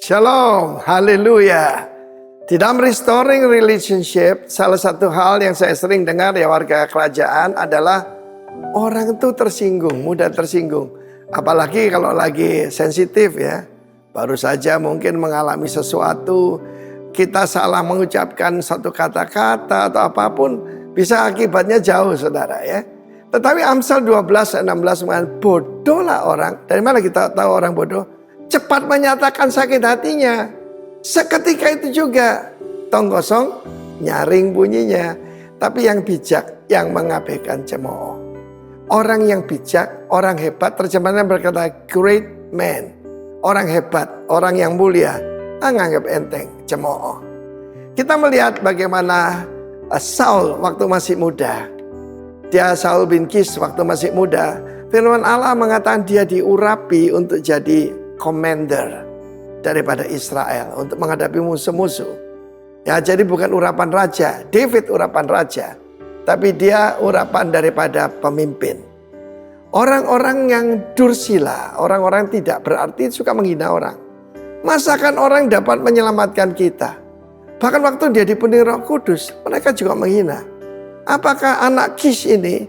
Shalom, haleluya. Di dalam restoring relationship, salah satu hal yang saya sering dengar ya warga kerajaan adalah orang itu tersinggung, mudah tersinggung. Apalagi kalau lagi sensitif ya. Baru saja mungkin mengalami sesuatu, kita salah mengucapkan satu kata-kata atau apapun, bisa akibatnya jauh saudara ya. Tetapi Amsal 12 ayat 16 mengatakan bodohlah orang. Dari mana kita tahu orang bodoh? Cepat menyatakan sakit hatinya. Seketika itu juga tong kosong nyaring bunyinya. Tapi yang bijak yang mengabaikan cemooh. Orang yang bijak, orang hebat, terjemahannya berkata great man. Orang hebat, orang yang mulia, anggap enteng cemooh. Kita melihat bagaimana Saul waktu masih muda. Dia Saul bin Kis waktu masih muda. Firman Allah mengatakan dia diurapi untuk jadi commander daripada Israel untuk menghadapi musuh-musuh. Ya, jadi bukan urapan raja, David urapan raja, tapi dia urapan daripada pemimpin. Orang-orang yang dursila, orang-orang yang tidak berarti suka menghina orang. Masakan orang dapat menyelamatkan kita? Bahkan waktu dia dipenuhi Roh Kudus, mereka juga menghina. Apakah anak Kish ini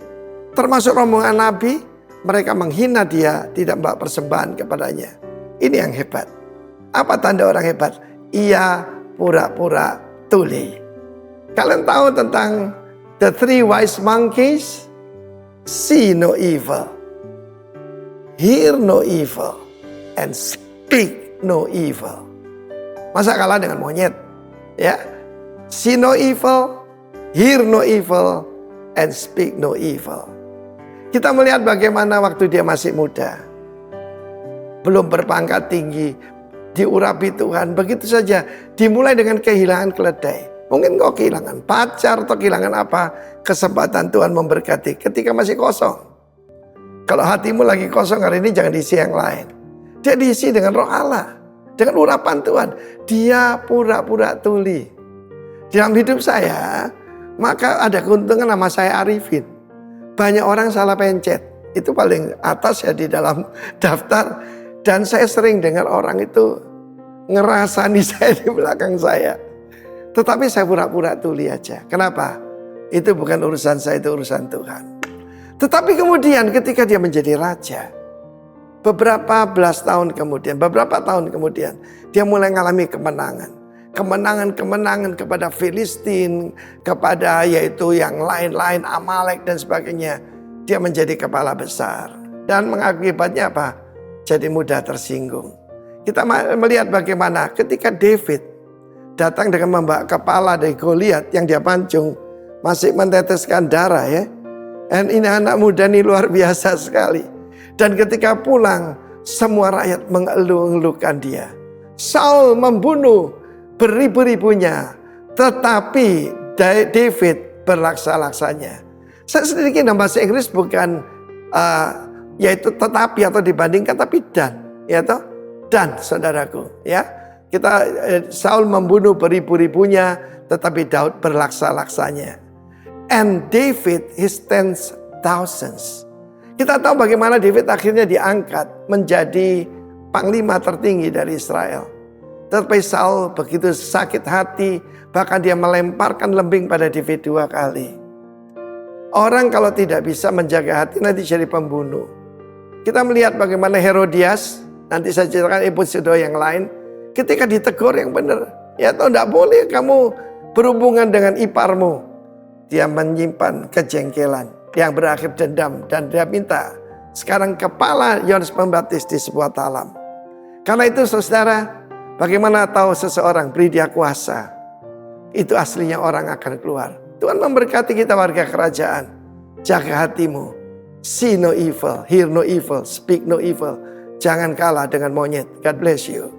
termasuk rombongan Nabi? Mereka menghina dia, tidak membawa persembahan kepadanya. Ini yang hebat. Apa tanda orang hebat? Ia pura-pura tuli. Kalian tahu tentang the three wise monkeys? See no evil, hear no evil, and speak no evil. Masa kalah dengan monyet? Ya, see no evil, hear no evil, and speak no evil. Kita melihat bagaimana waktu dia masih muda, belum berpangkat tinggi, diurapi Tuhan, begitu saja dimulai dengan kehilangan keledai. Mungkin kau kehilangan pacar atau kehilangan apa, kesempatan Tuhan memberkati ketika masih kosong. Kalau hatimu lagi kosong hari ini, jangan diisi yang lain. Dia diisi dengan Roh Allah, dengan urapan Tuhan. Dia pura-pura tuli. Dalam hidup saya, maka ada keuntungan nama saya Arifin. Banyak orang salah pencet, itu paling atas ya di dalam daftar. Dan saya sering dengar orang itu ngerasani saya di belakang saya. Tetapi saya pura-pura tuli aja. Kenapa? Itu bukan urusan saya, itu urusan Tuhan. Tetapi kemudian ketika dia menjadi raja, beberapa tahun kemudian, dia mulai mengalami kemenangan. Kemenangan kepada Filistin, kepada yaitu yang lain-lain, Amalek dan sebagainya. Dia menjadi kepala besar. Dan mengakibatnya apa? Jadi mudah tersinggung. Kita melihat bagaimana ketika David datang dengan membawa kepala dari Goliat yang dia pancung, masih menteteskan darah ya. Dan ini anak muda ini luar biasa sekali. Dan ketika pulang, semua rakyat mengeluh-elukan dia. Saul membunuh beribu-ribunya, tetapi David berlaksa-laksanya. Saya sedikit dalam bahasa Inggris bukan yaitu tetapi atau dibandingkan, tapi dan, ya toh, dan saudaraku, ya. Saul membunuh beribu-ribunya, tetapi Daud berlaksa-laksanya. And David his tens thousands. Kita tahu bagaimana David akhirnya diangkat menjadi panglima tertinggi dari Israel. Tetapi Saul begitu sakit hati, bahkan dia melemparkan lembing pada David 2 kali. Orang kalau tidak bisa menjaga hati nanti jadi pembunuh. Kita melihat bagaimana Herodias, nanti saya ceritakan episode yang lain. Ketika ditegur yang benar, ya toh tidak boleh kamu berhubungan dengan iparmu. Dia menyimpan kejengkelan yang berakhir dendam dan dia minta sekarang kepala Yohanes Pembaptis di sebuah talam. Karena itu saudara, bagaimana tahu seseorang beri dia kuasa, itu aslinya orang akan keluar. Tuhan memberkati kita warga kerajaan. Jaga hatimu. See no evil, hear no evil, speak no evil. Jangan kalah dengan monyet. God bless you.